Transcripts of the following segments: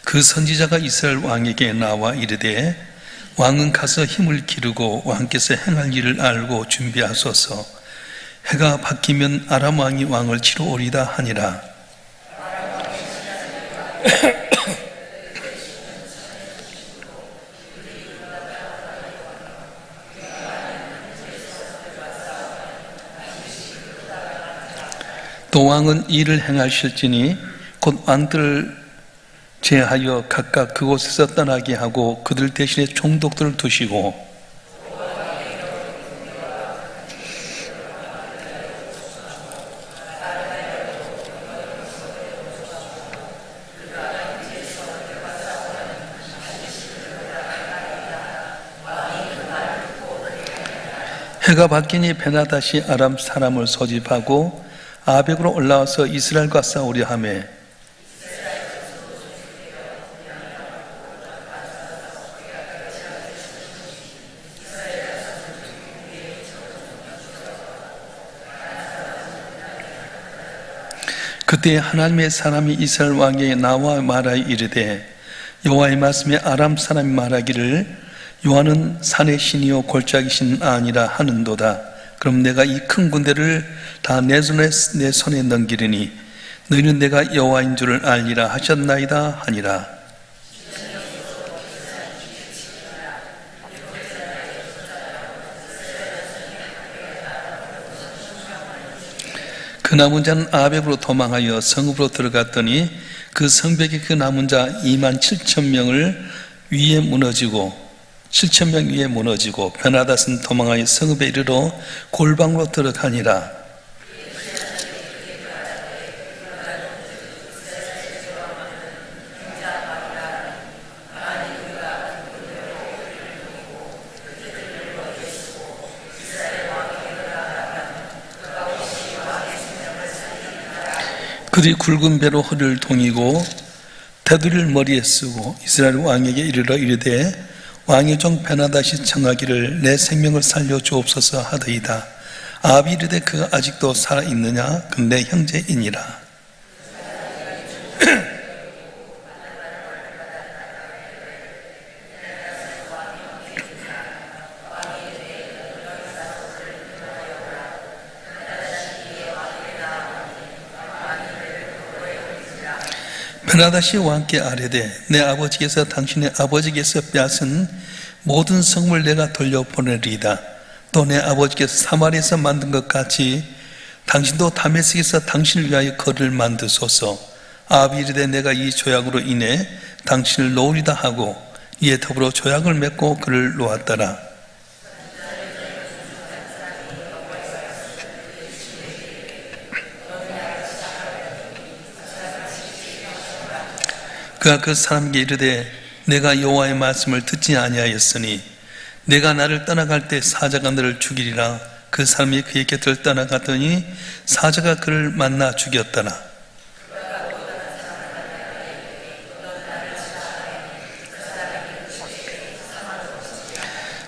그 선지자가 이스라엘 왕에게 나와 이르되 왕은 가서 힘을 기르고 왕께서 행할 일을 알고 준비하소서. 해가 바뀌면 아람 왕이 왕을 치러 오리다 하니라. 또 왕은 일을 행하실지니 곧 왕들을 제하여 각각 그곳에서 떠나게 하고 그들 대신에 총독들을 두시고 해가 바뀌니 베나다시 아람 사람을 소집하고 아벡으로 올라와서 이스라엘과 싸우려 하매 그때 하나님의 사람이 이스라엘 왕에게 나와 말하여 이르되 여호와의 말씀에 아람 사람이 말하기를 여호와는 산의 신이요 골짜기 신은 아니라 하는도다. 그럼 내가 이 큰 군대를 다 내 손에 넘기리니 너희는 내가 여호와인 줄을 알리라 하셨나이다 하니라. 그 남은 자는 아벡으로 도망하여 성읍으로 들어갔더니 그 성벽이 그 남은 자 27,000명을 위에 무너지고 7,000명 위에 무너지고 베나닷은 도망하여 성읍에 이르러 골방으로 들어가니라. 그들이 굵은 배로 허리를 동이고 테두리를 머리에 쓰고 이스라엘 왕에게 이르러 이르되 왕의 종 베나닷이 청하기를 내 생명을 살려 주옵소서 하더이다. 아합이 이르되 그가 아직도 살아있느냐? 그는 내 형제이니라. 베나닷이 왕께 아뢰되 내 아버지께서 당신의 아버지께서 빼앗은 모든 성을 내가 돌려보내리이다. 또 내 아버지께서 사마리아에서 만든 것 같이 당신도 다메섹에서 당신을 위하여 거리를 만드소서. 아합이 이르되 내가 이 조약으로 인해 당신을 놓으리다 하고 이에 더불어 조약을 맺고 그를 놓았더라. 그가 그 사람에게 이르되 내가 여호와의 말씀을 듣지 아니하였으니 내가 나를 떠나갈 때 사자가 너를 죽이리라. 그 사람이 그의 곁을 떠나갔더니 사자가 그를 만나 죽였더라.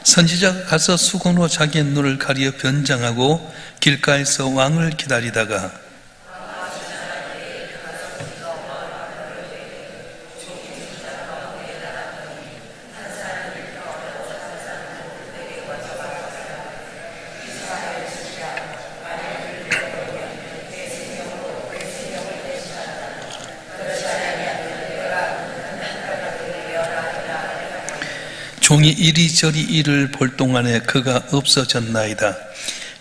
선지자가 가서 수건으로 자기의 눈을 가리어 변장하고 길가에서 왕을 기다리다가 종이 이리저리 이를 볼 동안에 그가 없어졌나이다.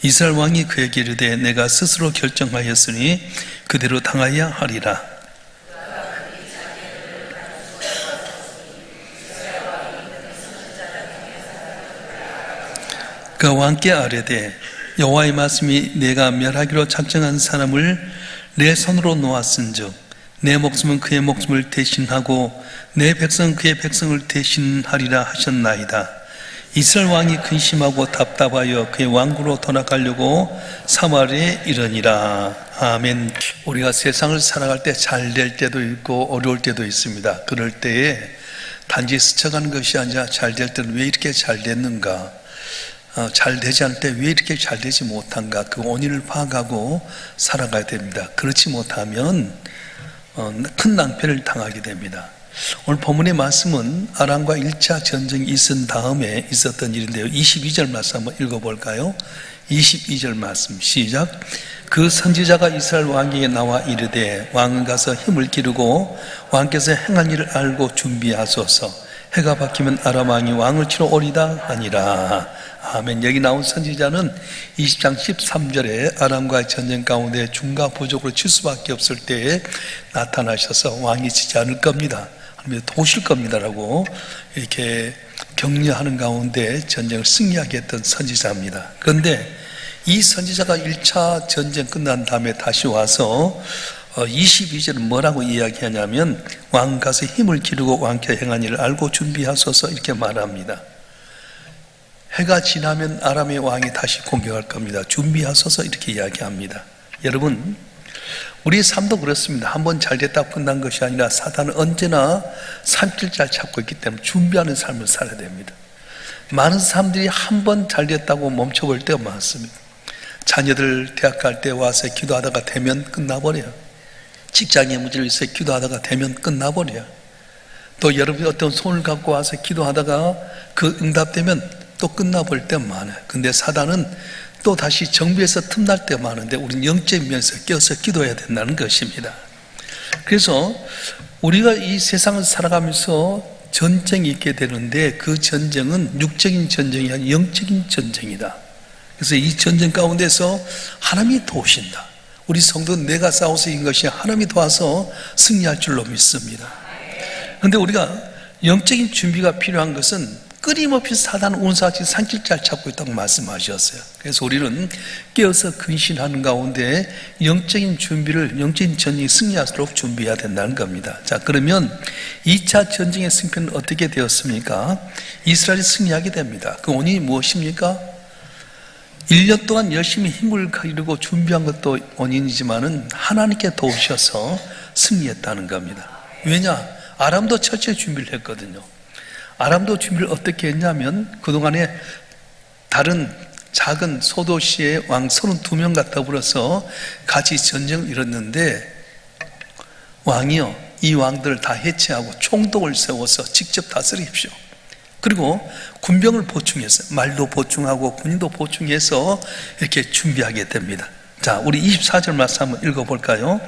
이스라엘 왕이 그에게 이르되 내가 스스로 결정하였으니 그대로 당하여야 하리라. 그가 왕께 아뢰되 여호와의 말씀이 내가 멸하기로 작정한 사람을 내 손으로 놓았은즉 내 목숨은 그의 목숨을 대신하고 내 백성은 그의 백성을 대신하리라 하셨나이다. 이스라엘 왕이 근심하고 답답하여 그의 왕국으로 돌아가려고 사마리아에 이르니라. 아멘. 우리가 세상을 살아갈 때 잘 될 때도 있고 어려울 때도 있습니다. 그럴 때에 단지 스쳐가는 것이 아니라 잘 될 때는 왜 이렇게 잘 됐는가, 잘 되지 않을 때 왜 이렇게 잘 되지 못한가, 그 원인을 파악하고 살아가야 됩니다. 그렇지 못하면 큰 낭패를 당하게 됩니다. 오늘 본문의 말씀은 아람과 1차 전쟁이 있은 다음에 있었던 일인데요. 22절 말씀 한번 읽어볼까요? 22절 말씀 시작. 그 선지자가 이스라엘 왕에게 나와 이르되 왕은 가서 힘을 기르고 왕께서 행한 일을 알고 준비하소서. 해가 바뀌면 아람 왕이 왕을 치러 오리다 하니라. 아멘. 여기 나온 선지자는 20장 13절에 아람과의 전쟁 가운데 중과 부족으로 칠 수밖에 없을 때에 나타나셔서 왕이 지지 않을 겁니다, 하나님이 도우실 겁니다라고 이렇게 격려하는 가운데 전쟁을 승리하게 했던 선지자입니다. 그런데 이 선지자가 1차 전쟁 끝난 다음에 다시 와서 22절은 뭐라고 이야기하냐면 왕 가서 힘을 기르고 왕께 행한 일을 알고 준비하소서 이렇게 말합니다. 해가 지나면 아람의 왕이 다시 공격할 겁니다. 준비하소서 이렇게 이야기합니다. 여러분, 우리의 삶도 그렇습니다. 한번 잘 됐다고 끝난 것이 아니라 사단은 언제나 산길잘 찾고 있기 때문에 준비하는 삶을 살아야 됩니다. 많은 사람들이 한번 잘 됐다고 멈춰볼 때가 많습니다. 자녀들 대학 갈 때 와서 기도하다가 되면 끝나버려요. 직장에 문제를 있어 기도하다가 되면 끝나버려요. 또 여러분이 어떤 손을 갖고 와서 기도하다가 그 응답되면 또 끝나버릴 때가 많아요. 근데 사단은 또 다시 정비해서 틈날 때가 많은데 우리는 영적인 면에서 깨어서 기도해야 된다는 것입니다. 그래서 우리가 이 세상을 살아가면서 전쟁이 있게 되는데 그 전쟁은 육적인 전쟁이 아니라 영적인 전쟁이다. 그래서 이 전쟁 가운데서 하나님이 도우신다. 우리 성도는 내가 싸워서 이긴 것이 하나님이 도와서 승리할 줄로 믿습니다. 그런데 우리가 영적인 준비가 필요한 것은 끊임없이 사단 운사같이 산길 잘 찾고 있다고 말씀하셨어요. 그래서 우리는 깨어서 근신하는 가운데 영적인 준비를, 영적인 전쟁에 승리하도록 준비해야 된다는 겁니다. 자, 그러면 2차 전쟁의 승패는 어떻게 되었습니까? 이스라엘이 승리하게 됩니다. 그 원인이 무엇입니까? 1년 동안 열심히 힘을 기르고 준비한 것도 원인이지만은 하나님께 도우셔서 승리했다는 겁니다. 왜냐? 아람도 철저히 준비를 했거든요. 아람도 준비를 어떻게 했냐면 그동안에 다른 작은 소도시의 왕 32명과 더불어서 같이 전쟁을 이뤘는데 왕이요, 이 왕들을 다 해체하고 총독을 세워서 직접 다스리십시오. 그리고 군병을 보충해서 말도 보충하고 군인도 보충해서 이렇게 준비하게 됩니다. 자, 우리 24절 말씀 한번 읽어볼까요?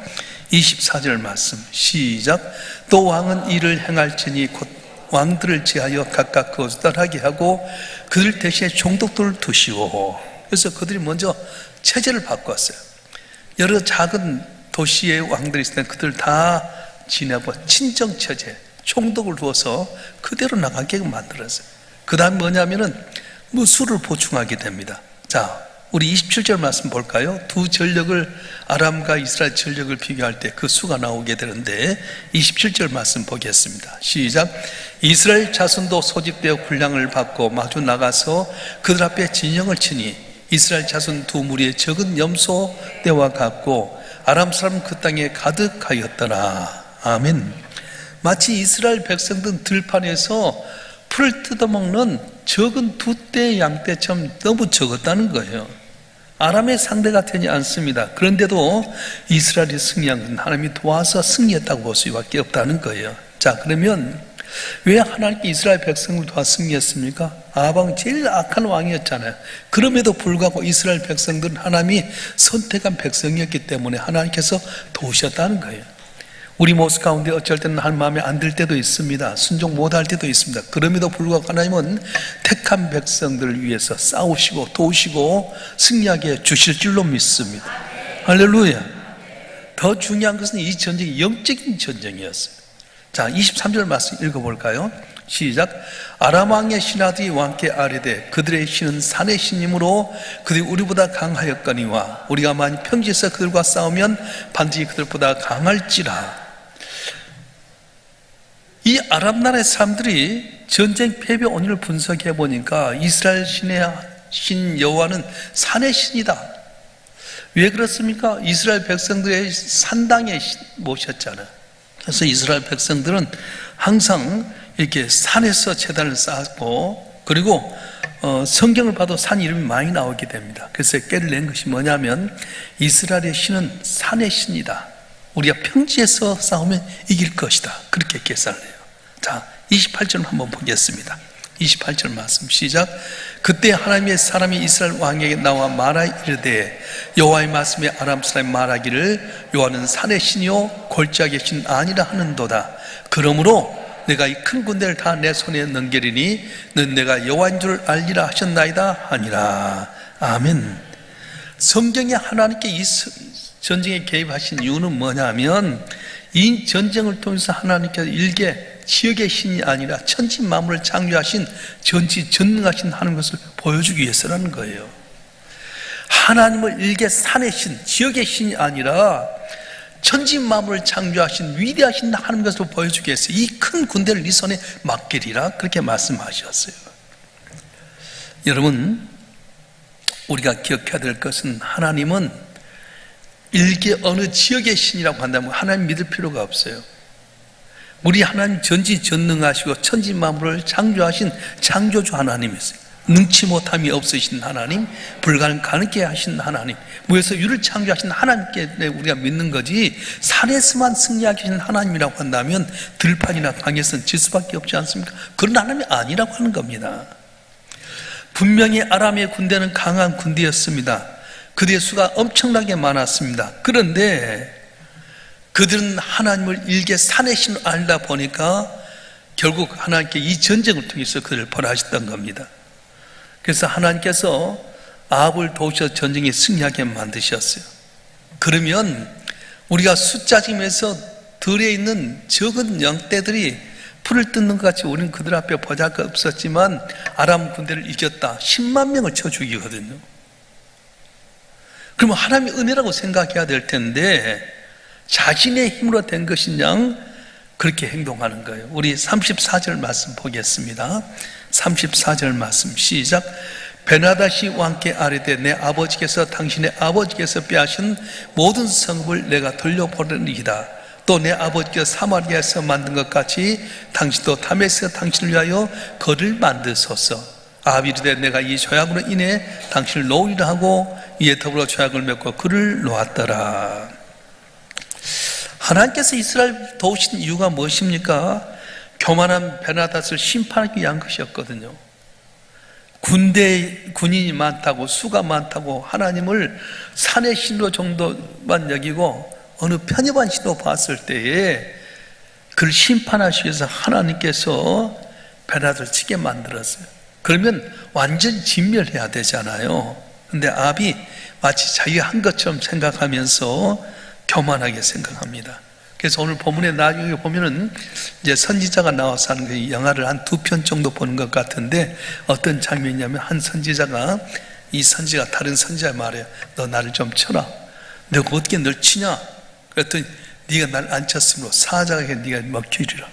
24절 말씀 시작. 또 왕은 이를 행할지니 곧 왕들을 제하여 각각 그것을 떠나게 하고 그들 대신에 총독들을 두시오. 그래서 그들이 먼저 체제를 바꿨어요. 여러 작은 도시의 왕들이 있을 때 그들 다 지내고 친정 체제, 총독을 두어서 그대로 나가게 만들었어요. 그 다음 뭐냐면은 수를 보충하게 됩니다. 자, 우리 27절 말씀 볼까요? 두 전력을, 아람과 이스라엘 전력을 비교할 때 그 수가 나오게 되는데 27절 말씀 보겠습니다. 시작. 이스라엘 자손도 소집되어 군량을 받고 마주 나가서 그들 앞에 진영을 치니 이스라엘 자손 두 무리의 적은 염소 떼와 같고 아람 사람 그 땅에 가득하였더라. 아멘. 마치 이스라엘 백성들 들판에서 풀을 뜯어먹는 적은 두 떼 양떼처럼 너무 적었다는 거예요. 아람의 상대가 되지 않습니다. 그런데도 이스라엘이 승리한 건 하나님이 도와서 승리했다고 볼 수밖에 없다는 거예요. 자, 그러면 왜 하나님께 이스라엘 백성을 도와 승리했습니까? 아방이 제일 악한 왕이었잖아요. 그럼에도 불구하고 이스라엘 백성들은 하나님이 선택한 백성이었기 때문에 하나님께서 도우셨다는 거예요. 우리 모습 가운데 어쩔 때는 하나님 마음에 안 들 때도 있습니다. 순종 못할 때도 있습니다. 그럼에도 불구하고 하나님은 택한 백성들을 위해서 싸우시고 도우시고 승리하게 해 주실 줄로 믿습니다. 할렐루야. 더 중요한 것은 이 전쟁이 영적인 전쟁이었어요. 자, 23절 말씀 읽어볼까요? 시작. 아람 왕의 신하들이 왕께 아뢰되 그들의 신은 산의 신이므로 그들이 우리보다 강하였거니와 우리가 만일 평지에서 그들과 싸우면 반드시 그들보다 강할지라. 이 아람 나라의 사람들이 전쟁 패배 원인을 분석해 보니까 이스라엘 신의 신 여호와는 산의 신이다. 왜 그렇습니까? 이스라엘 백성들의 산당에 모셨잖아요. 그래서 이스라엘 백성들은 항상 이렇게 산에서 제단을 쌓았고, 그리고 성경을 봐도 산 이름이 많이 나오게 됩니다. 그래서 깨를 낸 것이 뭐냐면 이스라엘의 신은 산의 신이다. 우리가 평지에서 싸우면 이길 것이다. 그렇게 계산을 해요. 자, 28절 한번 보겠습니다. 28절 말씀 시작. 그때 하나님의 사람이 이스라엘 왕에게 나와 말하 이르되 여호와의 말씀에 아람 사람이 말하기를 여호와는 산의 신이요 골짜기의 신 아니라 하는도다. 그러므로 내가 이 큰 군대를 다 내 손에 넘기리니 넌 내가 여호와인 줄 알리라 하셨나이다 하니라. 아멘. 성경에 하나님께 이 전쟁에 개입하신 이유는 뭐냐면 이 전쟁을 통해서 하나님께서 일개 지역의 신이 아니라 천지 만물을 창조하신 전지전능하신 하는 것을 보여주기 위해서라는 거예요. 하나님을 일개 산의 신, 지역의 신이 아니라 천지 만물을 창조하신 위대하신 하는 것을 보여주기 위해서 이 큰 군대를 네 손에 맡기리라 그렇게 말씀하셨어요. 여러분, 우리가 기억해야 될 것은 하나님은 일개 어느 지역의 신이라고 한다면 하나님 믿을 필요가 없어요. 우리 하나님 전지전능하시고 천지 만물을 창조하신 창조주 하나님이세요. 능치 못함이 없으신 하나님, 불가능하게 하신 하나님, 무에서 유를 창조하신 하나님께 우리가 믿는 거지, 산에서만 승리하게 하신 하나님이라고 한다면 들판이나 강에서는 질 수밖에 없지 않습니까? 그런 하나님이 아니라고 하는 겁니다. 분명히 아람의 군대는 강한 군대였습니다. 그들의 수가 엄청나게 많았습니다. 그런데 그들은 하나님을 일개 산의 신으로 알다 보니까 결국 하나님께 이 전쟁을 통해서 그들을 벌하셨던 겁니다. 그래서 하나님께서 아합을 도우셔서 전쟁에 승리하게 만드셨어요. 그러면 우리가 숫자짐에서 들에 있는 적은 양떼들이 풀을 뜯는 것 같이 우리는 그들 앞에 보잘것없었지만 아람 군대를 이겼다. 10만 명을 쳐 죽이거든요. 그러면 하나님의 은혜라고 생각해야 될 텐데 자신의 힘으로 된 것이냐 그렇게 행동하는 거예요. 우리 34절 말씀 보겠습니다. 34절 말씀 시작. 베나다시 왕께 아뢰되 내 아버지께서 당신의 아버지께서 빼앗은 모든 성읍을 내가 돌려보내리이다. 또 내 아버지께서 사마리아에서 만든 것 같이 당신도 다메섹에서 당신을 위하여 거를 만드소서. 아합이 이르되 내가 이 조약으로 인해 당신을 놓으리라 하고 이에 더불어 조약을 맺고 그를 놓았더라. 하나님께서 이스라엘 도우신 이유가 무엇입니까? 교만한 베나닷을 심판하기 위한 것이었거든요. 군인이 많다고 수가 많다고 하나님을 산의 신로 정도만 여기고 어느 편협한 신로 봤을 때에 그를 심판하시기 위해서 하나님께서 베나닷을 치게 만들었어요. 그러면 완전히 진멸해야 되잖아요. 근데 아합이 마치 자기가 한 것처럼 생각하면서 교만하게 생각합니다. 그래서 오늘 본문에 나중에 보면은 이제 선지자가 나와서 하는 그 영화를 한 2편 정도 보는 것 같은데 어떤 장면이냐면 한 선지자가 이 선지가 다른 선지자에 말해요. 너 나를 좀 쳐라. 내가 어떻게 널 치냐? 그랬더니 네가 날 안 쳤으므로 사자에게 네가 먹히리라.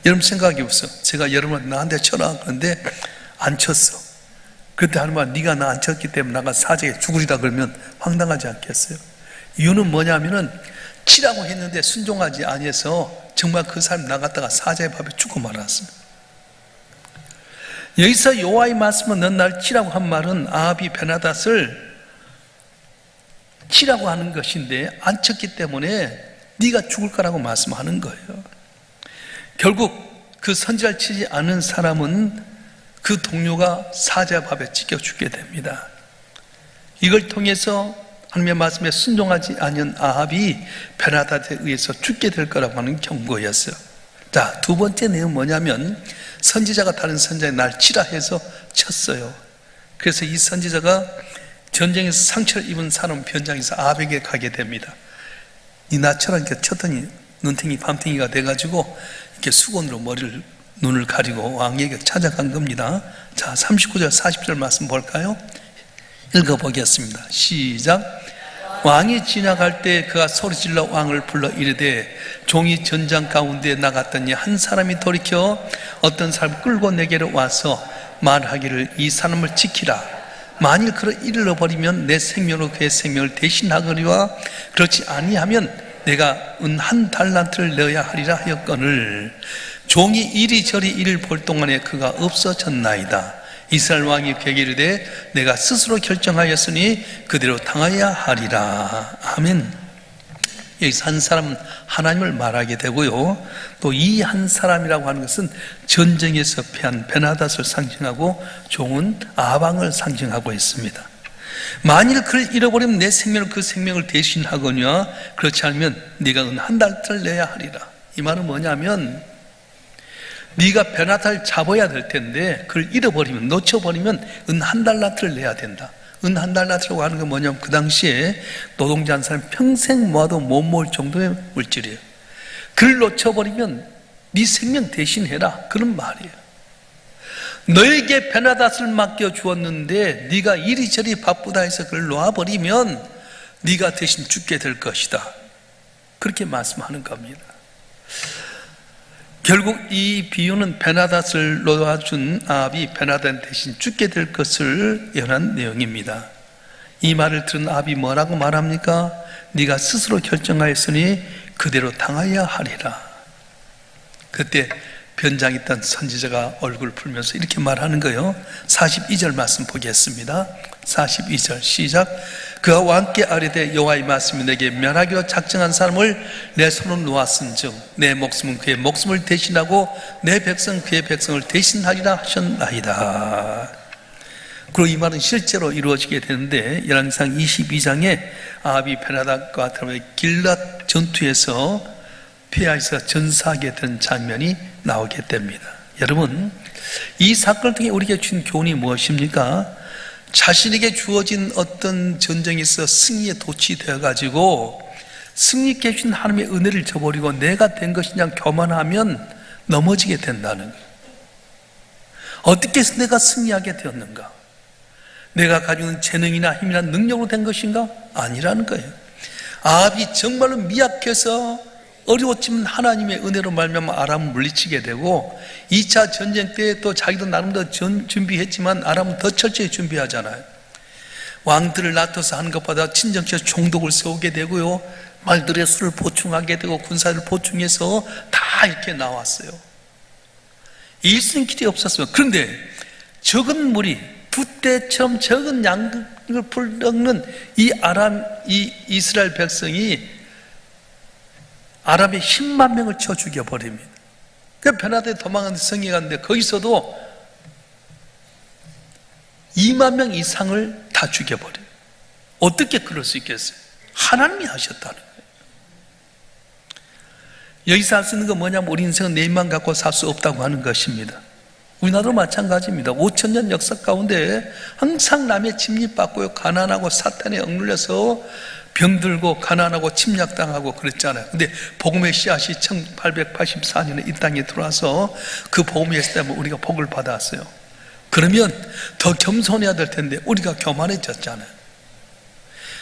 여러분 생각해 보세요. 제가 여러분 나한테 쳐라 그런데 안 쳤어. 그때 하나님 네가 나 안 쳤기 때문에 나가 사자에게 죽으리다 그러면 황당하지 않겠어요? 이유는 뭐냐면은 치라고 했는데 순종하지 아니해서 정말 그 사람 나갔다가 사자의 밥에 죽고 말았습니다. 여기서 여호와의 말씀은 넌 날 치라고 한 말은 아합이 베나닷을 치라고 하는 것인데 안 쳤기 때문에 네가 죽을 거라고 말씀하는 거예요. 결국 그 선지자를 치지 않은 사람은 그 동료가 사자의 밥에 찢겨 죽게 됩니다. 이걸 통해서 하나님의 말씀에 순종하지 않은 아합이 베나닷에 의해서 죽게 될 거라고 하는 경고였어요. 자, 두 번째 내용은 뭐냐면 선지자가 다른 선지자의 날 치라 해서 쳤어요. 그래서 이 선지자가 전쟁에서 상처를 입은 사람 변장해서 아합에게 가게 됩니다. 이 나 쳐라 이렇게 쳤더니 눈탱이 밤탱이가 돼가지고 이렇게 수건으로 눈을 가리고 왕에게 찾아간 겁니다. 자, 39절 40절 말씀 볼까요? 읽어보겠습니다. 시작. 왕이 지나갈 때 그가 소리질러 왕을 불러 이르되 종이 전장 가운데 나갔더니 한 사람이 돌이켜 어떤 사람 끌고 내게로 와서 말하기를 이 사람을 지키라. 만일 그를 잃어버리면 내 생명으로 그의 생명을 대신하거니와 그렇지 아니하면 내가 은 한 달란트를 내어야 하리라 하였거늘 종이 이리저리 이를 볼 동안에 그가 없어졌나이다. 이스라엘 왕이 그에게 이르되 내가 스스로 결정하였으니 그대로 당하여야 하리라. 아멘. 여기서 한 사람은 하나님을 말하게 되고요. 또 이 한 사람이라고 하는 것은 전쟁에서 패한 베나닷을 상징하고 종은 아방을 상징하고 있습니다. 만일 그를 잃어버리면 내 생명을 그 생명을 대신하거냐, 그렇지 않으면 네가 은 한 달을 내야 하리라. 이 말은 뭐냐면 네가 베나닷을 잡아야 될 텐데 그를 잃어버리면, 놓쳐버리면 은 한 달란트를 내야 된다. 은 한 달란트라고 하는 건 뭐냐면 그 당시에 노동자 한 사람 평생 모아도 못 모을 정도의 물질이에요. 그를 놓쳐버리면 네 생명 대신해라, 그런 말이에요. 너에게 베나닷을 맡겨주었는데 네가 이리저리 바쁘다 해서 그를 놓아버리면 네가 대신 죽게 될 것이다, 그렇게 말씀하는 겁니다. 결국 이 비유는 베나닷을 놓아준 아합이 베나닷 대신 죽게 될 것을 예언한 내용입니다. 이 말을 들은 아합이 뭐라고 말합니까? 네가 스스로 결정하였으니 그대로 당하여야 하리라. 그때 변장에 있던 선지자가 얼굴을 풀면서 이렇게 말하는 거예요. 42절 말씀 보겠습니다. 42절 시작. 그가 왕께 아뢰되 여호와의 말씀이 내게 멸하기로 작정한 사람을 내 손으로 놓았은즉 내 목숨은 그의 목숨을 대신하고 내 백성은 그의 백성을 대신하리라 하셨나이다. 그리고 이 말은 실제로 이루어지게 되는데 열왕기상 22장에 아합이 베나닷과 길랏 전투에서 피하에서 전사하게 된 장면이 나오게 됩니다. 여러분, 이 사건을 통해 우리에게 준 교훈이 무엇입니까? 자신에게 주어진 어떤 전쟁에서 승리에 도취되어 가지고 승리케 주신 하나님의 은혜를 저버리고 내가 된 것이냐 교만하면 넘어지게 된다는 거예요. 어떻게 해서 내가 승리하게 되었는가? 내가 가지고 있는 재능이나 힘이나 능력으로 된 것인가? 아니라는 거예요. 아합이 정말로 미약해서 어려웠지만 하나님의 은혜로 말미암아 아람을 물리치게 되고 2차 전쟁 때 또 자기도 나름대로 준비했지만 아람은 더 철저히 준비하잖아요. 왕들을 낳아서 하는 것보다 친정에서 총독을 세우게 되고요, 말들의 수를 보충하게 되고 군사를 보충해서 다 이렇게 나왔어요. 일순 길이 없었어요. 그런데 적은 무리, 붓대처럼 적은 양을 풀먹는 이 이스라엘 백성이 아람의 10만 명을 쳐 죽여버립니다. 그 베나닷에 도망가는 성에 갔는데 거기서도 2만 명 이상을 다 죽여버려요. 어떻게 그럴 수 있겠어요? 하나님이 하셨다는 거예요. 여기서 할 수 있는 건 뭐냐면 우리 인생은 내 힘만 갖고 살 수 없다고 하는 것입니다. 우리나라도 마찬가지입니다. 5,000년 역사 가운데 항상 남의 침입받고 가난하고 사탄에 억눌려서 병들고 가난하고 침략당하고 그랬잖아요. 근데 복음의 씨앗이 1884년에 이 땅에 들어와서 그 복음이 있을 때면 우리가 복을 받았어요. 그러면 더 겸손해야 될 텐데 우리가 교만해졌잖아요.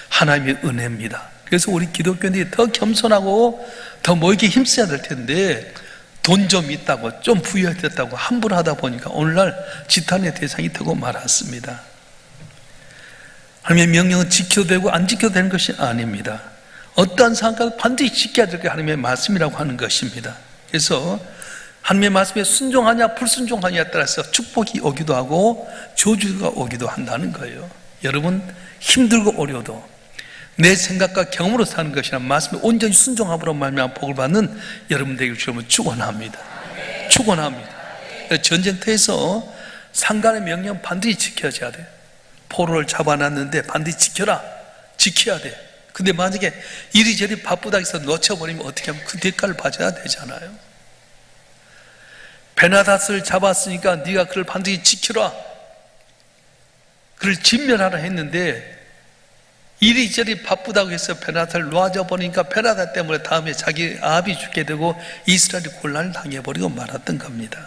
하나님의 은혜입니다. 그래서 우리 기독교인들이 더 겸손하고 더 모이게 힘써야 될 텐데 돈 좀 있다고 좀 부유했다고 함부로 하다 보니까 오늘날 지탄의 대상이 되고 말았습니다. 하나님의 명령은 지켜도 되고 안 지켜도 되는 것이 아닙니다. 어떠한 상황까지 반드시 지켜야 될 게 하나님의 말씀이라고 하는 것입니다. 그래서 하나님의 말씀에 순종하냐 불순종하냐에 따라서 축복이 오기도 하고 저주가 오기도 한다는 거예요. 여러분, 힘들고 어려워도 내 생각과 경험으로 사는 것이나 말씀에 온전히 순종함으로 말미암아 복을 받는 여러분 되길 주님은 축원합니다. 축원합니다. 전쟁터에서 상관의 명령 반드시 지켜져야 돼요. 포로를 잡아놨는데 반드시 지켜야 돼. 근데 만약에 이리저리 바쁘다 해서 놓쳐버리면 어떻게 하면 그 대가를 받아야 되잖아요. 베나닷을 잡았으니까 네가 그를 반드시 지켜라, 그를 진멸하라 했는데 이리저리 바쁘다고 해서 베나닷을 놓아져 버리니까 베나닷 때문에 다음에 자기 아합이 죽게 되고 이스라엘이 곤란을 당해버리고 말았던 겁니다.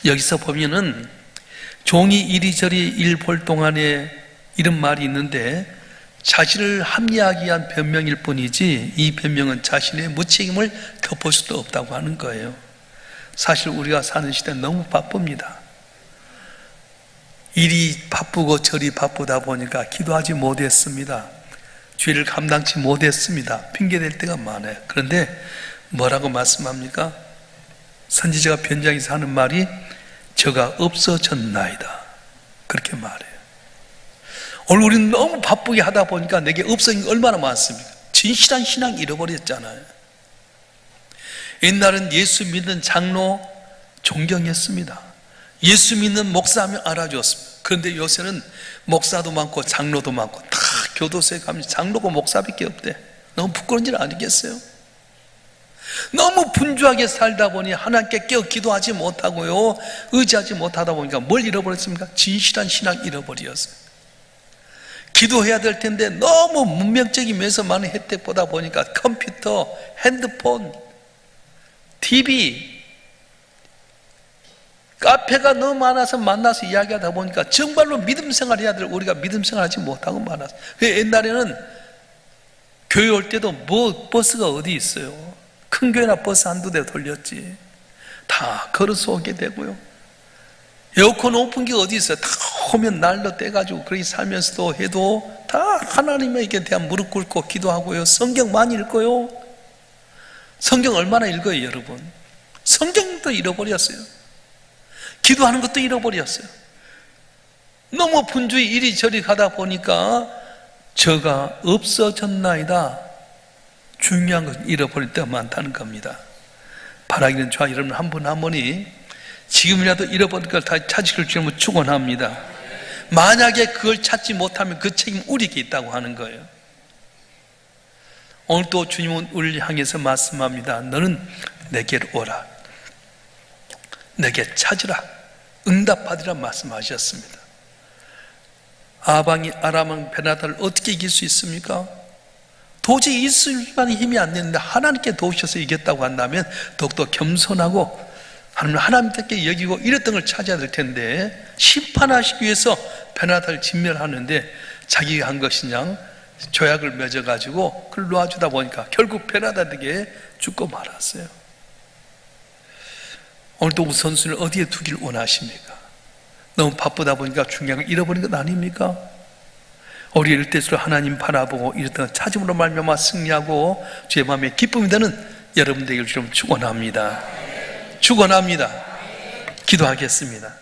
여기서 보면은 종이 이리저리 일 볼 동안에 이런 말이 있는데 자신을 합리하기 위한 변명일 뿐이지 이 변명은 자신의 무책임을 덮을 수도 없다고 하는 거예요. 사실 우리가 사는 시대는 너무 바쁩니다. 일이 바쁘고 저리 바쁘다 보니까 기도하지 못했습니다. 죄를 감당치 못했습니다. 핑계댈 때가 많아요. 그런데 뭐라고 말씀합니까? 선지자가 변장에서 하는 말이 저가 없어졌나이다, 그렇게 말해요. 오늘 우리는 너무 바쁘게 하다 보니까 내게 없어진 게 얼마나 많습니까? 진실한 신앙 잃어버렸잖아요. 옛날은 예수 믿는 장로 존경했습니다. 예수 믿는 목사하면 알아주었습니다. 그런데 요새는 목사도 많고 장로도 많고 다 교도소에 가면 장로고 목사밖에 없대. 너무 부끄러운 일 아니겠어요? 너무 분주하게 살다 보니 하나님께 깨어 기도하지 못하고요, 의지하지 못하다 보니까 뭘 잃어버렸습니까? 진실한 신앙 잃어버렸어요. 기도해야 될 텐데 너무 문명적인 면에서 많은 혜택 보다 보니까 컴퓨터, 핸드폰, TV, 카페가 너무 많아서 만나서 이야기하다 보니까 정말로 믿음 생활해야 될 우리가 믿음 생활하지 못하고 말았어요. 옛날에는 교회 올 때도 버스가 어디 있어요? 큰 교회나 버스 한두 대 돌렸지. 다 걸어서 오게 되고요. 에어컨 오픈기가 어디 있어요? 다 오면 날로 떼가지고 그렇게 살면서도 해도 다 하나님에게 대한 무릎 꿇고 기도하고요. 성경 많이 읽고요. 성경 얼마나 읽어요, 여러분? 성경도 잃어버렸어요. 기도하는 것도 잃어버렸어요. 너무 분주히 이리저리 가다 보니까 저가 없어졌나이다. 중요한 걸 잃어버릴 때가 많다는 겁니다. 바라기는 저와 여러분 한 분 한 분이 지금이라도 잃어버릴 걸 다 찾으실 주님을 축원합니다. 만약에 그걸 찾지 못하면 그 책임 우리에게 있다고 하는 거예요. 오늘 또 주님은 우리를 향해서 말씀합니다. 너는 내게로 오라, 내게 찾으라, 응답받으라 말씀하셨습니다. 아방이 아람 베나다를 어떻게 이길 수 있습니까? 도저히 있을 만한 힘이 안 되는데 하나님께 도우셔서 이겼다고 한다면 더욱더 겸손하고 하나님께 여기고 이랬던 걸 찾아야 될 텐데, 심판하시기 위해서 베나다를 진멸하는데 자기가 한 것이냐 조약을 맺어가지고 그걸 놓아주다 보니까 결국 베나다에게 죽고 말았어요. 오늘도 우선순위를 어디에 두길 원하십니까? 너무 바쁘다 보니까 중요한 걸 잃어버린 것 아닙니까? 우리 이럴 때일수록 하나님 바라보고 이랬던 찾음으로 말미암아 승리하고 주의 마음에 기쁨이 되는 여러분 되기를 좀 축원합니다. 축원합니다. 기도하겠습니다.